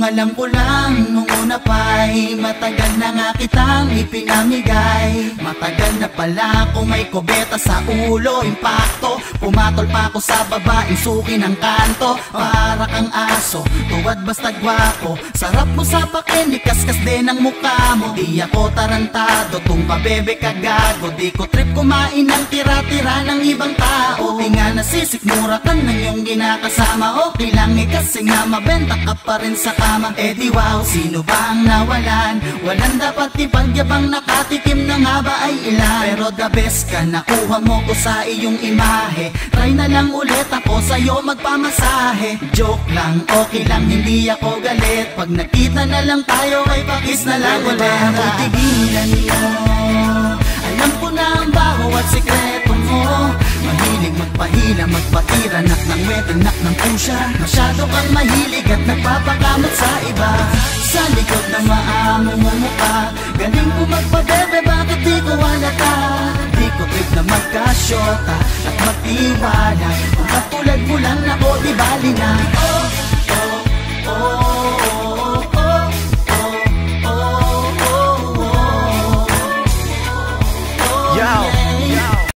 Ang alam ko lang nung una pa'y matagal na nga kitang ipinamigay. Matagal na pala kung may kubeta sa ulo, impacto. Pumatol pa ako sa babaeng suki ng kanto. Para kang aso, tuwad basta gwapo. Sarap mo sa pakin, kaskas din ang mukha mo. Di ako tarantado, tung pabebe kagago. Di ko trip kumain ng tira-tira ng ibang tao. Di nga nasisikmura ka ng iyong ginakasama. Okay lang kasi nga mabenta ka pa rin sa kama. Eh di wow, sino ba ang nawalan? Walang dapat ipagyabang, nakatikim na nga ba ay ilan? Pero the best ka, nakuha mo ko sa iyong imahe. Try na lang ulit ako sa'yo magpamasahe. Joke lang, okay lang, hindi ako galit. Pag nakita na lang tayo ay pakis na lang ulit. Tigilan mo, alam ko na ang baho at sikreto mo. Mahilig magpahila, magpatira, nak ng wedding, nak ng pusya. Masyado kang mahilig at nagpapakamot sa iba. Sa likod ng maamo mo mukha, galing ko magpabebe, bakit di ko halata? Di ko trip na magkasyota at magtiwala. Kung katulad mo lang ako, di bali na.